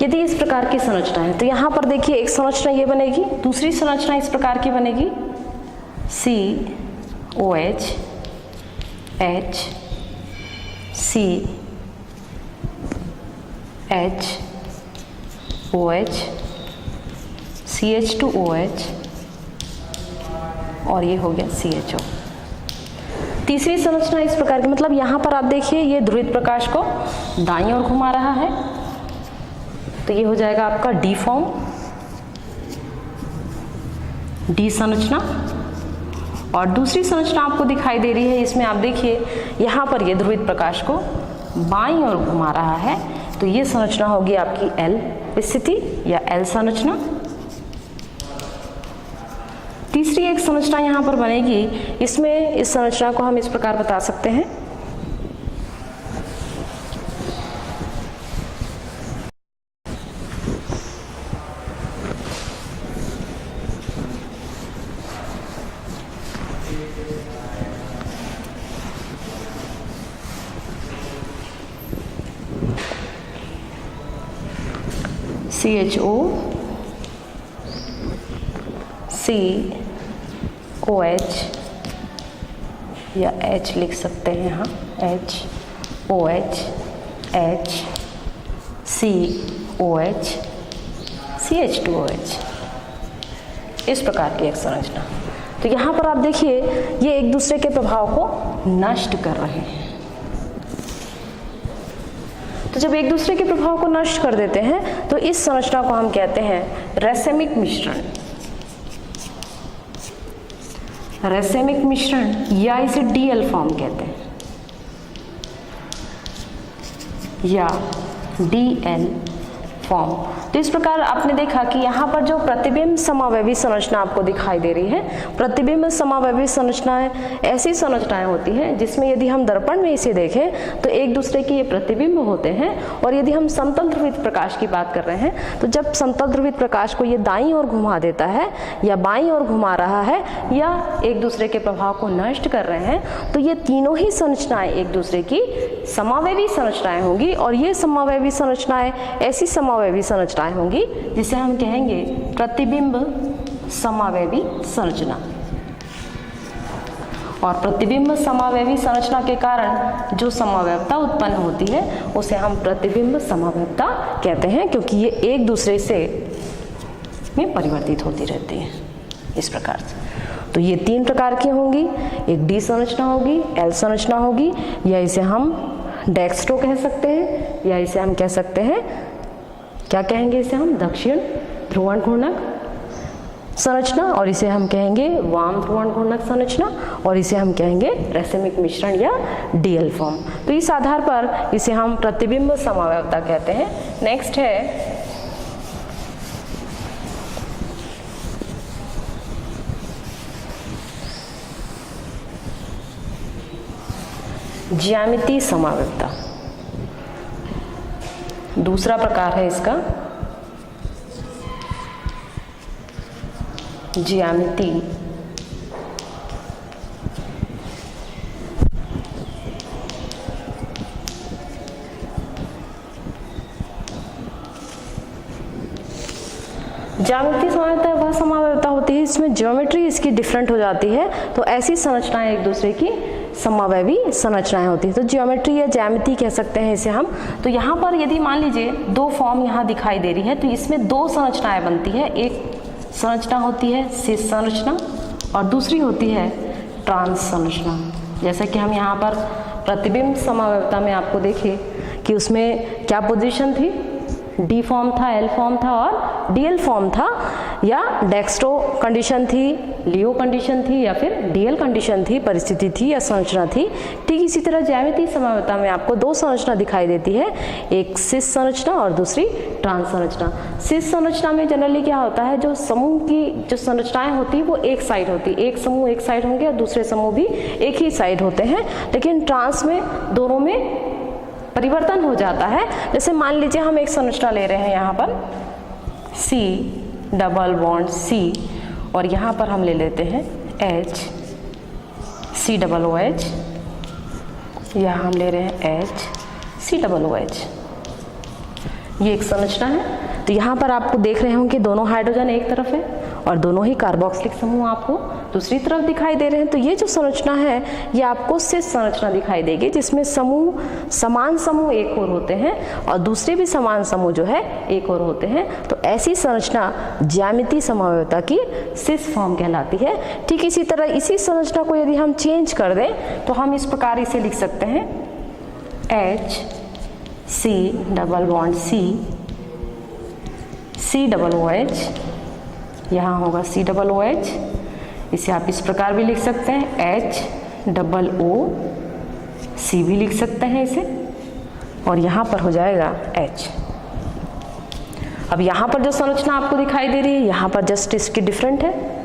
यदि इस प्रकार की संरचना है, तो यहाँ पर देखिए एक संरचना ये बनेगी, दूसरी संरचना इस प्रकार की बनेगी COH H CHOH CH2OH और ये हो गया CHO। तीसरी संरचना इस प्रकार की, मतलब यहाँ पर आप देखिए ये ध्रुवित प्रकाश को दाईं ओर घुमा रहा है, तो ये हो जाएगा आपका डी फॉर्म, डी संरचना। और दूसरी संरचना आपको दिखाई दे रही है, इसमें आप देखिए यहाँ पर ये ध्रुवित प्रकाश को बाईं ओर घुमा रहा है, तो ये संरचना होगी आपकी एल स्थिति या एल संरचना। तीसरी एक संरचना यहाँ पर बनेगी, इसमें इस संरचना को हम इस प्रकार बता सकते हैं CHO COH या H लिख सकते हैं यहाँ HOH H COH CH2OH, इस प्रकार की एक संरचना। तो यहाँ पर आप देखिए ये एक दूसरे के प्रभाव को नष्ट कर रहे हैं। तो जब एक दूसरे के प्रभाव को नष्ट कर देते हैं तो इस संरचना को हम कहते हैं रेसेमिक मिश्रण। रेसेमिक मिश्रण या इसे डीएल फॉर्म कहते हैं या डीएल फॉर्म। तो इस प्रकार आपने देखा कि यहाँ पर जो प्रतिबिंब समावयवी संरचना आपको दिखाई दे रही है, प्रतिबिंब समावयवी संरचनाएं ऐसी संरचनाएं होती हैं जिसमें यदि हम दर्पण में इसे देखें तो एक दूसरे के ये प्रतिबिंब होते हैं। और यदि हम समतल ध्रुवित प्रकाश की बात कर रहे हैं तो जब समतल ध्रुवित प्रकाश को ये दाईं ओर घुमा देता है या बाईं ओर घुमा रहा है या एक दूसरे के प्रभाव को नष्ट कर रहे हैं तो ये तीनों ही संरचनाएं एक दूसरे की समावयवी संरचनाएं होंगी। और ये समावयवी संरचनाएं ऐसी समावयवी संरचनाएं होंगी जिसे हम कहेंगे प्रतिबिंब समावयवी संरचना। और प्रतिबिंब समावयवी संरचना के कारण जो समावयवता उत्पन्न होती है उसे हम प्रतिबिंब समावयवता कहते हैं, क्योंकि ये एक दूसरे से में परिवर्तित होती रहती है इस प्रकार से। तो ये तीन प्रकार की होंगी, एक डी संरचना होगी, एल संरचना होगी, या इसे हम डेक्स्ट्रो कह सकते हैं, या इसे हम कह सकते हैं, क्या कहेंगे, इसे हम दक्षिण ध्रुवण घूर्णक संरचना, और इसे हम कहेंगे वाम ध्रुवण घूर्णक संरचना, और इसे हम कहेंगे रेसेमिक मिश्रण या डीएल फॉर्म। तो इस आधार पर इसे हम प्रतिबिंब समावयवता कहते हैं। नेक्स्ट है ज्यामितीय समावयवता। दूसरा प्रकार है इसका ज्यामितीय ज्यामितीय समावयवता वह समावयवता होती है इसमें ज्योमेट्री इसकी डिफरेंट हो जाती है। तो ऐसी संरचनाएं एक दूसरे की समावयवी संरचनाएं होती है। तो ज्योमेट्री या ज्यामिति कह सकते हैं इसे हम। तो यहाँ पर यदि मान लीजिए दो फॉर्म यहाँ दिखाई दे रही है तो इसमें दो संरचनाएं बनती है। एक संरचना होती है शीर्ष संरचना और दूसरी होती है ट्रांस संरचना। जैसा कि हम यहाँ पर प्रतिबिंब समावयवता में आपको देखे कि उसमें क्या पोजीशन थी, डी फॉर्म था, एल फॉर्म था और डीएल फॉर्म था, या डेक्स्ट्रो कंडीशन थी, लियो कंडीशन थी, या फिर डीएल कंडीशन थी, परिस्थिति थी या संरचना थी। ठीक इसी तरह ज्यामितीय समावयवता में आपको दो संरचना दिखाई देती है, एक शीर्ष संरचना और दूसरी ट्रांस संरचना। शीर्ष संरचना में जनरली क्या होता है, जो समूह की जो संरचनाएं होती है वो एक साइड होती है, एक समूह एक साइड होंगे और दूसरे समूह भी एक ही साइड होते हैं। लेकिन ट्रांस में दोनों में परिवर्तन हो जाता है। जैसे मान लीजिए हम एक संरचना ले रहे हैं यहाँ पर C डबल बॉन्ड C, और यहाँ पर हम ले लेते हैं H C डबल OH, यहाँ हम ले रहे हैं H C डबल OH। ये एक संरचना है। तो यहाँ पर आपको देख रहे होंगे दोनों हाइड्रोजन एक तरफ है और दोनों ही कार्बोक्सिलिक समूह आपको दूसरी तरफ दिखाई दे रहे हैं। तो ये जो संरचना है ये आपको शीर्ष संरचना दिखाई देगी, जिसमें समूह समान समूह एक और होते हैं और दूसरे भी समान समूह जो है एक और होते हैं। तो ऐसी संरचना ज्यामितीय समावयवता की शीर्ष फॉर्म कहलाती है। ठीक इसी तरह इसी संरचना को यदि हम चेंज कर दें तो हम इस प्रकार इसे लिख सकते हैं H C double bond C double OH, यहाँ होगा C डबल OH। इसे आप इस प्रकार भी लिख सकते हैं H डबल O C भी लिख सकते हैं इसे, और यहाँ पर हो जाएगा H। अब यहाँ पर जो संरचना आपको दिखाई दे रही है यहाँ पर जस्ट इसकी डिफरेंट है।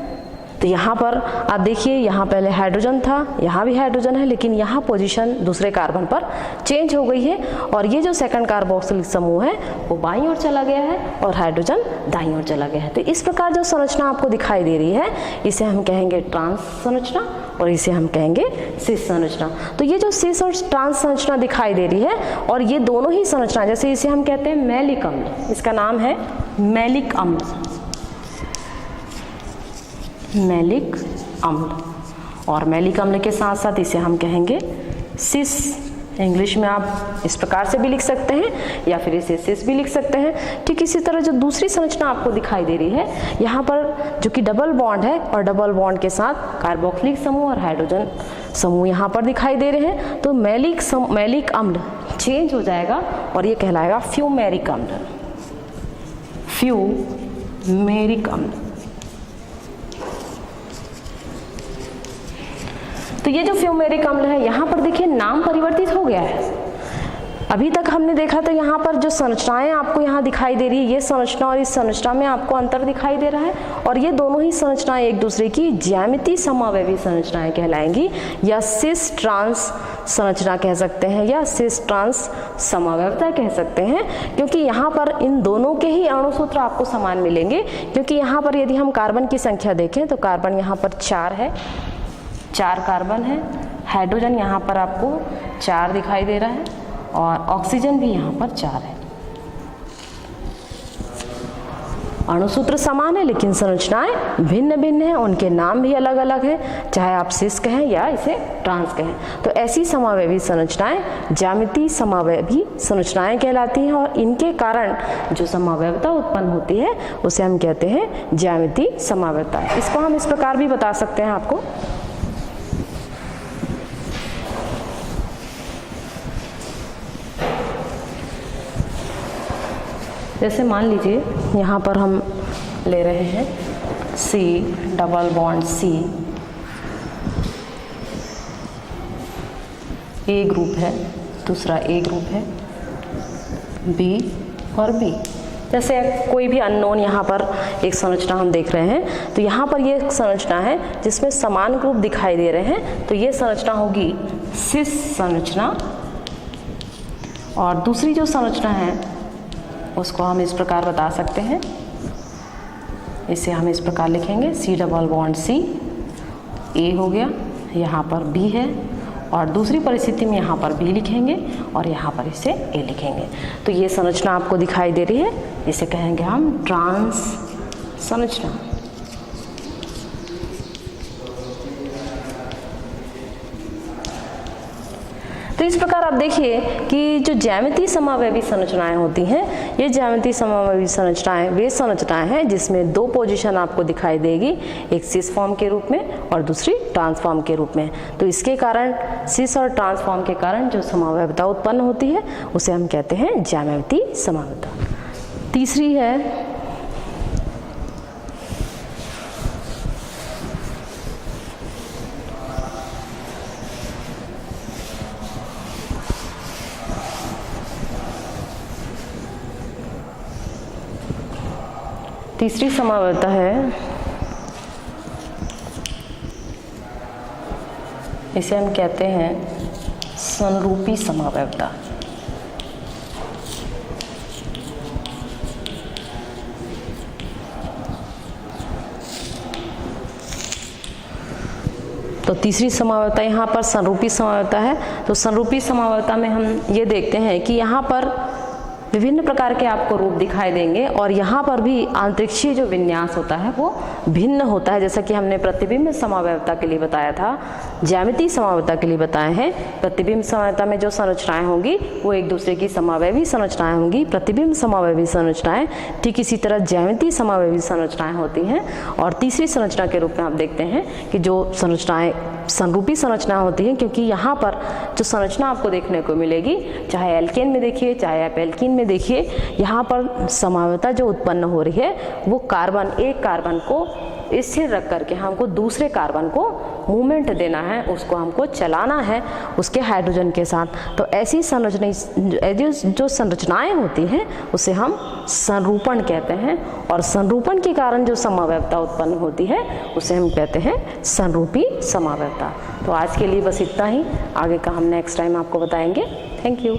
तो यहाँ पर आप देखिए यहाँ पहले हाइड्रोजन था, यहाँ भी हाइड्रोजन है, लेकिन यहाँ पोजीशन दूसरे कार्बन पर चेंज हो गई है और ये जो सेकंड कार्बोक्सिलिक समूह है वो बाईं ओर चला गया है और हाइड्रोजन दाईं ओर चला गया है। तो इस प्रकार जो संरचना आपको दिखाई दे रही है इसे हम कहेंगे ट्रांस संरचना और इसे हम कहेंगे शीर्ष संरचना। तो ये जो शीर्ष और ट्रांस संरचना दिखाई दे रही है और ये दोनों ही संरचना, जैसे इसे हम कहते हैं मैलिक अम्ल, इसका नाम है मैलिक अम्ल, मैलिक अम्ल, और मैलिक अम्ल के साथ साथ इसे हम कहेंगे सिस इंग्लिश में आप इस प्रकार से भी लिख सकते हैं या फिर इसे सिस भी लिख सकते हैं। ठीक इसी तरह जो दूसरी संरचना आपको दिखाई दे रही है यहाँ पर जो कि डबल बॉन्ड है और डबल बॉन्ड के साथ कार्बोक्सिलिक समूह और हाइड्रोजन समूह यहाँ पर दिखाई दे रहे हैं। तो मैलिक अम्ल चेंज हो जाएगा और ये कहलाएगा फ्यूमेरिक अम्ल। फ्यूमेरिक अम्ल। तो ये जो फ्यूमेरिक अम्ल है यहाँ पर देखिए नाम परिवर्तित हो गया है। अभी तक हमने देखा तो यहाँ पर जो संरचनाएं आपको यहाँ दिखाई दे रही है, ये संरचना और इस संरचना में आपको अंतर दिखाई दे रहा है और ये दोनों ही संरचनाएं एक दूसरे की ज्यामितीय समावयवी संरचनाएं कहलाएंगी या सिस ट्रांस संरचना कह सकते हैं या सिस ट्रांस समावयवता कह सकते हैं, क्योंकि यहाँ पर इन दोनों के ही अणुसूत्र आपको समान मिलेंगे। क्योंकि यहाँ पर यदि हम कार्बन की संख्या देखें तो कार्बन यहाँ पर 4 है, 4 कार्बन है। हाइड्रोजन यहाँ पर आपको 4 दिखाई दे रहा है और ऑक्सीजन भी यहाँ पर 4 है। अणुसूत्र समान है लेकिन संरचनाएं भिन्न भिन्न हैं, उनके नाम भी अलग अलग हैं, चाहे आप सिस कहें या इसे ट्रांस कहें। तो ऐसी समावयवी संरचनाएं ज्यामितीय समावयवी संरचनाएं कहलाती हैं और इनके कारण जो समावयवता उत्पन्न होती है उसे हम कहते हैं ज्यामितीय समावयवता। इसको हम इस प्रकार भी बता सकते हैं आपको। जैसे मान लीजिए यहाँ पर हम ले रहे हैं C double bond C, A group है, दूसरा A ग्रुप है, B और B। जैसे कोई भी अननोन यहाँ पर एक संरचना हम देख रहे हैं तो यहाँ पर ये एक संरचना है जिसमें समान ग्रुप दिखाई दे रहे हैं, तो ये संरचना होगी सिस संरचना। और दूसरी जो संरचना है उसको हम इस प्रकार बता सकते हैं, इसे हम इस प्रकार लिखेंगे C double bond C, A हो गया, यहाँ पर B है और दूसरी परिस्थिति में यहाँ पर B लिखेंगे और यहाँ पर इसे A लिखेंगे। तो ये संरचना आपको दिखाई दे रही है, इसे कहेंगे हम ट्रांस संरचना। तो इस प्रकार आप देखिए कि जो ज्यामितीय समावयवी संरचनाएं होती हैं, ये ज्यामितीय समावयवी संरचनाएं वे संरचनाएं हैं जिसमें 2 पोजीशन आपको दिखाई देगी, एक सिस फॉर्म के रूप में और दूसरी ट्रांस फॉर्म के रूप में। तो इसके कारण सिस और ट्रांस फॉर्म के कारण जो समावयवता उत्पन्न होती है उसे हम कहते हैं ज्यामितीय समावयवता। तीसरी है तीसरी समावयवता है, इसे हम कहते हैं संरूपी समावयवता। तो तीसरी समावयवता यहाँ पर संरूपी समावयवता है। तो संरूपी समावयवता में हम ये देखते हैं कि यहाँ पर विभिन्न प्रकार के आपको रूप दिखाई देंगे और यहाँ पर भी आंतरिक्षीय जो विन्यास होता है वो भिन्न होता है। जैसा कि हमने प्रतिबिंब समावयवता के लिए बताया था, ज्यामितीय समावयवता के लिए बताए हैं। प्रतिबिंब समावयवता में जो संरचनाएं होंगी वो एक दूसरे की समावयवी संरचनाएं होंगी, प्रतिबिंब समावयवी संरचनाएं। ठीक इसी तरह ज्यामितीय समावयवी संरचनाएं होती हैं। और तीसरी संरचना के रूप में आप देखते हैं कि जो संरचनाएं संरूपी संरचना होती हैं, क्योंकि यहाँ पर जो संरचना आपको देखने को मिलेगी, चाहे एल्केन में देखिए चाहे आप एल्कीन में देखिए, यहाँ पर समावयवता जो उत्पन्न हो रही है वो कार्बन, एक कार्बन को स्थिर रख करके हमको दूसरे कार्बन को मूवमेंट देना है, उसको हमको चलाना है उसके हाइड्रोजन के साथ। तो ऐसी संरचना जो संरचनाएं होती हैं उसे हम संरूपण कहते हैं और संरूपण के कारण जो समावयवता उत्पन्न होती है उसे हम कहते हैं संरूपी समावयवता। तो आज के लिए बस इतना ही, आगे का हम नेक्स्ट टाइम आपको बताएंगे। Thank you.